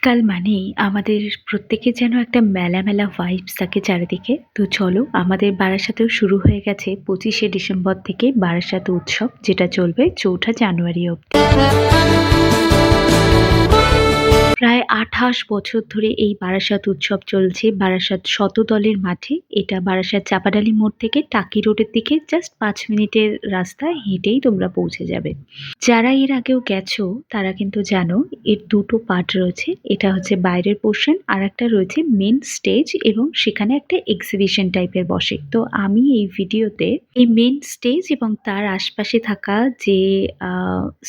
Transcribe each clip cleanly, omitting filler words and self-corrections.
শীতকাল মানেই আমাদের প্রত্যেকের যেন একটা মেলা, মেলা ভাইবস থাকে চারিদিকে। তো চলো আমাদের বারাসাতেও শুরু হয়ে গেছে ২৫শে ডিসেম্বর থেকে বারাসাত উৎসব, যেটা চলবে ৪ঠা জানুয়ারি অবধি। প্রায় ২৮ বছর ধরে এই বারাসাত উৎসব চলছে বারাসাত শতদলের মাঠে। এটা বারাসাত চাপাডালি মোড় থেকে টাকি রোডের দিকে জাস্ট ৫ মিনিটের রাস্তা হেঁটেই তোমরা পৌঁছে যাবে। যারা এর আগেও গেছো তারা কিন্তু জানো এর ২ টো পার্ট রয়েছে। এটা হচ্ছে বাইরের পোরশন, আরেকটা রয়েছে মেইন স্টেজ এবং সেখানে একটা এক্সিবিশন টাইপের বসে। তো আমি এই ভিডিওতে এই মেইন স্টেজ এবং তার আশপাশে থাকা যে আ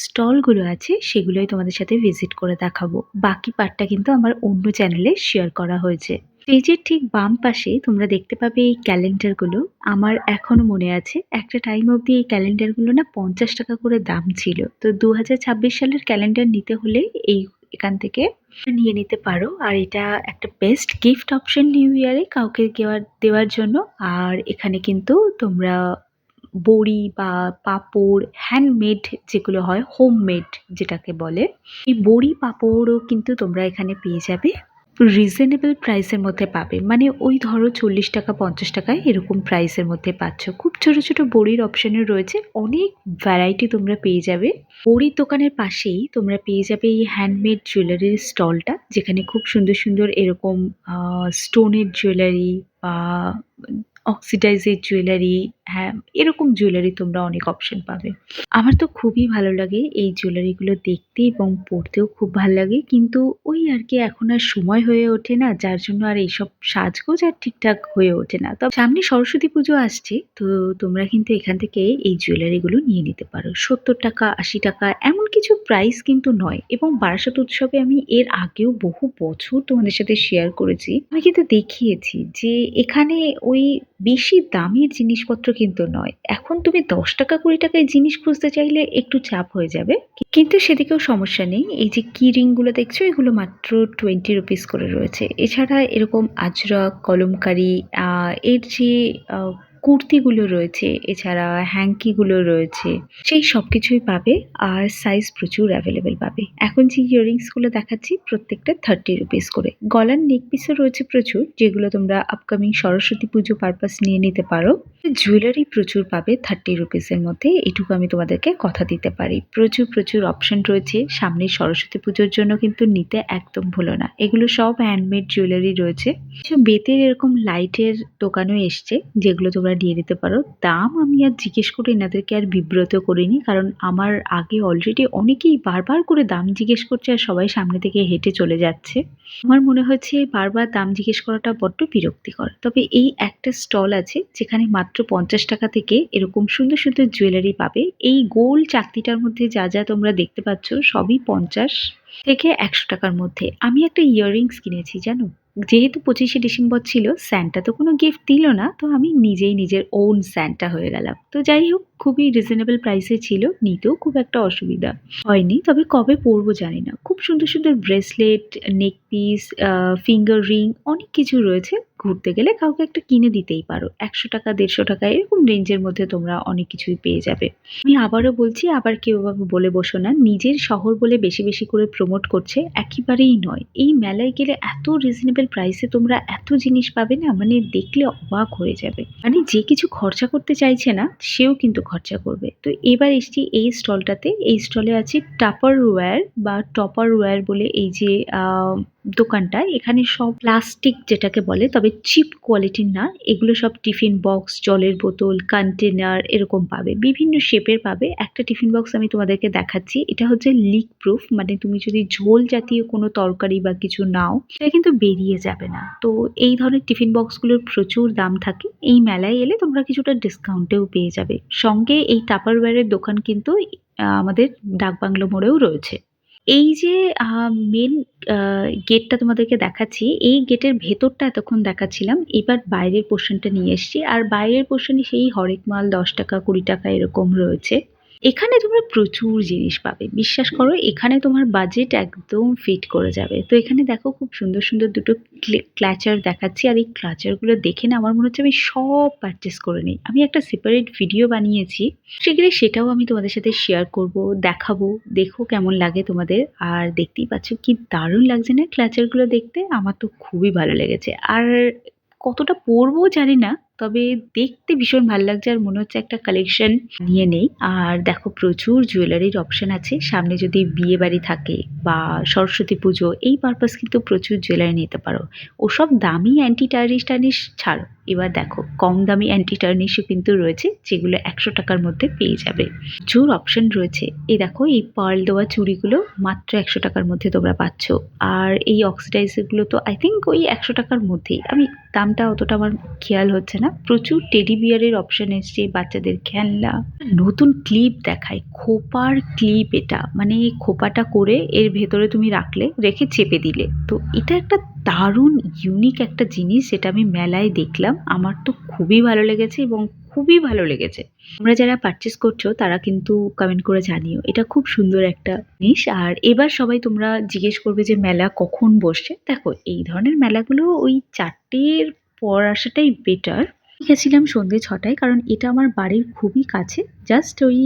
স্টলগুলো আছে সেগুলোই তোমাদের সাথে ভিজিট করে দেখাবো। বাকি পার্টটা কিন্তু আমার অন্য চ্যানেলে শেয়ার করা হয়েছে। স্টেজের ঠিক বাম পাশে তোমরা দেখতে পাবে এই ক্যালেন্ডারগুলো। আমার এখনো মনে আছে একটা টাইম অবধি এই ক্যালেন্ডারগুলো না ৳৫০ করে দাম ছিল। তো ২০২৬ সালের ক্যালেন্ডার নিতে হলে এখান থেকে নিয়ে নিতে পারো। আর এটা একটা বেস্ট গিফট অপশন নিউ ইয়ারে কাউকে দেওয়ার জন্য। আর এখানে কিন্তু তোমরা বড়ি বা পাঁপড়, হ্যান্ডমেড যেগুলো হয়, হোমমেড যেটাকে বলে, এই বড়ি পাঁপড়ও কিন্তু তোমরা এখানে পেয়ে যাবে। রিজনেবল প্রাইসের মধ্যে পাবে। মানে ওই ধরো ৳৪০ ৳৫০ এরকম প্রাইসের মধ্যে পাচ্ছ। খুব ছোট, ছোট বড়ির অপশনও রয়েছে। অনেক ভ্যারাইটি তোমরা পেয়ে যাবে। বড়ির দোকানের পাশেই তোমরা পেয়ে যাবে এই হ্যান্ডমেড জুয়েলারির স্টলটা, যেখানে খুব সুন্দর, সুন্দর এরকম আ স্টোনের জুয়েলারি বা অক্সিডাইজের জুয়েলারি, হ্যাঁ, এরকম জুয়েলারি তোমরা অনেক অপশন পাবে। আমার তো খুবই ভালো লাগে এই জুয়েলারিগুলো দেখতে এবং পড়তেও খুব ভাল লাগে। কিন্তু ওই আরকি এখন আর সময় হয়ে ওঠে না, যার জন্য আর এইসব সাজগোজ আর ঠিকঠাক হয়ে ওঠে না। তবে সামনে সরস্বতী পুজো আসছে, তো তোমরা কিন্তু এখান থেকে এই জুয়েলারিগুলো নিয়ে নিতে পারো। ৳৭০, ৳৮০ এমন কিছু প্রাইস কিন্তু নয়। এবং বারাসাত উৎসবে আমি এর আগেও বহু বছর তোমাদের সাথে শেয়ার করেছি। আমি কিন্তু দেখিয়েছি যে এখানে ওই বেশি দামের জিনিসপত্র কিন্তু নয়। এখন তুমি ৳১০, ৳২০ জিনিস খুঁজতে চাইলে একটু চাপ হয়ে যাবে। কিন্তু সেদিকেও সমস্যা নেই। এই যে কি রিংগুলো দেখছো এগুলো মাত্র ৳20 করে রয়েছে। এছাড়া এরকম আজরক, কলমকারী, আ এর যে আ কুর্তিগুলো রয়েছে, এছাড়া হ্যাঙ্কিগুলো রয়েছে, সেই সবকিছুই পাবে। আর সাইজ প্রচুর অ্যাভেলেবল পাবে। এখন যে ইয়াররিংস গুলো দেখাচ্ছি প্রত্যেকটা ৳30 করে। গলার নেক পিসও রয়েছে প্রচুর, যেগুলো তোমরা আপকামিং সরস্বতী পুজো পারপাস নিয়ে নিতে পারো। জুয়েলারি প্রচুর পাবে ৳30 এর মধ্যে, এটুকু আমি তোমাদেরকে কথা দিতে পারি। প্রচুর, প্রচুর অপশন রয়েছে। সামনের সরস্বতী পুজোর জন্য কিন্তু নিতে একদম ভুলো না। এগুলো সব হ্যান্ডমেড জুয়েলারি রয়েছে। কিছু বেতের এরকম লাইটের দোকানও এসছে, যেগুলো তোমরা নিয়ে নিতে পারো। দাম আমি আর জিজ্ঞেস করে এনাদেরকে আর বিব্রত করিনি, কারণ আমার আগে অলরেডি অনেকেই বারবার করে দাম জিজ্ঞেস করছে আর সবাই সামনে থেকে হেঁটে চলে যাচ্ছে। আমার মনে হয়েছে বারবার দাম জিজ্ঞেস করাটা বড্ড বিরক্তিকর। তবে এই একটা স্টল আছে যেখানে মাত্র ৳৫০ থেকে এরকম সুন্দর, সুন্দর জুয়েলারি পাবে। এই গোল চাকতিটার মধ্যে যা, যা তোমরা দেখতে পাচ্ছ সবই ৫০ থেকে ৳১০০ মধ্যে। আমি একটা ইয়াররিংস কিনেছি জানো? যেহেতু ২৫শে ডিসেম্বর ছিল, স্যান্টা তো কোনো গিফট দিল না। তো আমি নিজেই নিজের ওন স্যান্টা হয়ে গেলাম। তো যাই হোক, খুবই রিজনেবল প্রাইসে ছিল। নিতেও খুব একটা অসুবিধা হয়নি। তবে কবে পরবো জানি না। খুব সুন্দর, সুন্দর ব্রেসলেট, নেক পিস, ফিঙ্গার রিং অনেক কিছু রয়েছে। ঘুরতে গেলে কাউকে একটা কিনে দিতেই পারো। ৳১০০, ৳১৫০ এরকম রেঞ্জের মধ্যে তোমরা অনেক কিছুই পেয়ে যাবে। আমি আবারও বলছি, আবার কেউ বলে বসো না, নিজের শহর বলে বেশি, বেশি করে প্রমোট করছে, একেবারেই নয়। এই মেলায় গেলে এত রিজনেবল প্রাইসে তোমরা এত জিনিস পাবে না, মানে দেখলে অবাক হয়ে যাবে। মানে যে কিছু খরচা করতে চাইছে না সেও কিন্তু খরচা করবে। তো এবার এসছি এই স্টলটাতে। এই স্টলে আছে টাপারওয়্যার বা টপারওয়্যার বলে এই যে আ দোকানটা। এখানে সব প্লাস্টিক যেটাকে বলে, তবে চিপ কোয়ালিটির না। এগুলো সব টিফিন বক্স, জলের বোতল, কন্টেনার এরকম পাবে। বিভিন্ন শেপের পাবে। একটা টিফিন বক্স আমি তোমাদেরকে দেখাচ্ছি। এটা হচ্ছে লিক প্রুফ, মানে তুমি যদি ঝোল জাতীয় কোনো তরকারি বা কিছু নাও সেটা কিন্তু বেরিয়ে যাবে না। তো এই ধরনের টিফিন বক্সগুলোর প্রচুর দাম থাকে। এই মেলায় এলে তোমরা কিছুটা ডিসকাউন্টেও পেয়ে যাবে। সঙ্গে এই টাপারওয়্যারের দোকান কিন্তু আমাদের ডাকবাংলো মোড়েও রয়েছে। এই যে আ মেইন আ গেটটা তোমাদেরকে দেখাচ্ছি, এই গেটের ভেতরটা এতক্ষণ দেখাচ্ছিলাম। এবার বাইরের পোরশনটা নিয়ে এসছি। আর বাইরের পোরশনে সেই হরেক মাল ৳১০, ৳২০ এরকম রয়েছে। এখানে তোমরা প্রচুর জিনিস পাবে। বিশ্বাস করো এখানে তোমার বাজেট একদম ফিট করে যাবে। তো এখানে দেখো খুব সুন্দর, সুন্দর দুটো ক্লাচার দেখাচ্ছি। আর এই ক্লাচার গুলো দেখে না আমার মনে হচ্ছে আমি সব পারচেজ করে নিই। আমি একটা সেপারেট ভিডিও বানিয়েছি। শিগগিরই সেটাও আমি তোমাদের সাথে শেয়ার করব, দেখাবো। দেখো কেমন লাগে তোমাদের। আর দেখতেই পাচ্ছ কি দারুণ লাগছে না ক্লাচার গুলো দেখতে? আমার তো খুবই ভালো লেগেছে। আর কতটা পরবো জানি না। তবে দেখতে ভীষণ ভাল লাগছে আর মনে হচ্ছে একটা কালেকশন নিয়ে নেই। আর দেখো প্রচুর জুয়েলারির অপশন আছে। সামনে যদি বিয়ে বাড়ি থাকে বা সরস্বতী পুজো এই পারপাস কিন্তু প্রচুর জুয়েলারি নিতে পারো। ওসব দামি অ্যান্টি টার্নিশ টার্নিশ ছাড়ো। এবার দেখো কম দামি অ্যান্টি টার্নিশও কিন্তু রয়েছে যেগুলো ১০০ টাকার মধ্যে পেয়ে যাবে। প্রচুর অপশন রয়েছে। এই দেখো এই পার্ল দেওয়া চুড়িগুলো মাত্র ১০০ টাকার মধ্যে তোমরা পাচ্ছ। আর এই অক্সিডাইজার গুলো তো আই থিঙ্ক ওই ১০০ টাকার মধ্যেই। আমি দামটা অতটা আমার খেয়াল হচ্ছে না। প্রচুর টেডি বিয়ারের অপশন এসছে, বাচ্চাদের খেলনা। নতুন ক্লিপ দেখায়, খোপার ক্লিপ এটা। মানে খোপাটা করে এর ভেতরে তুমি রেখে চেপে দিলে। তো এটা একটা দারুণ ইউনিক একটা জিনিস যেটা আমি মেলায় দেখলাম। আমার তো খুবই ভালো লেগেছে এবং খুবই ভালো লেগেছে। তোমরা যারা পারচেজ করছো তারা কিন্তু কমেন্ট করে জানিও। এটা খুব সুন্দর একটা জিনিস। আর এবার সবাই তোমরা জিজ্ঞেস করবে যে মেলা কখন বসছে? দেখো এই ধরনের মেলাগুলো ওই ৪টের পর আসাটাই বেটার। গেছিলাম সন্ধ্যে ৬টায় কারণ এটা আমার বাড়ির খুবই কাছে। জাস্ট ওই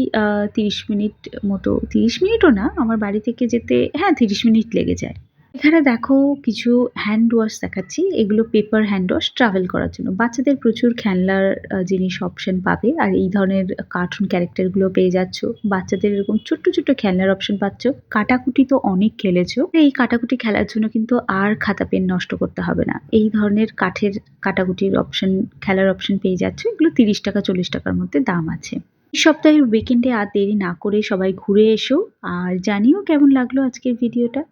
৩০ মিনিট মতো, ৩০ মিনিটও না, আমার বাড়ি থেকে যেতে হ্যাঁ ৩০ মিনিট লেগে যায়। এখানে দেখো কিছু হ্যান্ড ওয়াশ দেখাচ্ছি। এগুলো পেপার হ্যান্ড ওয়াশ ট্রাভেল করার জন্য। বাচ্চাদের প্রচুর খেলনার জিনিস অপশন পাবে। আর এই ধরনের কার্টুন ক্যারেক্টারগুলো পেয়ে যাচ্ছ। বাচ্চাদের এরকম ছোট্ট, ছোট্ট খেলনার অপশন পাচ্ছ। কাটাকুটি তো অনেক খেলেছো। এই কাটাকুটি খেলার জন্য কিন্তু আর খাতা পেন নষ্ট করতে হবে না। এই ধরনের কাঠের কাটাকুটির অপশন, খেলার অপশন পেয়ে যাচ্ছ। এগুলো ৩০ টাকা ৪০ টাকার মধ্যে দাম আছে। এই সপ্তাহের উইকেন্ডে আর দেরি না করে সবাই ঘুরে এসো। আর জানিও কেমন লাগলো আজকের ভিডিওটা।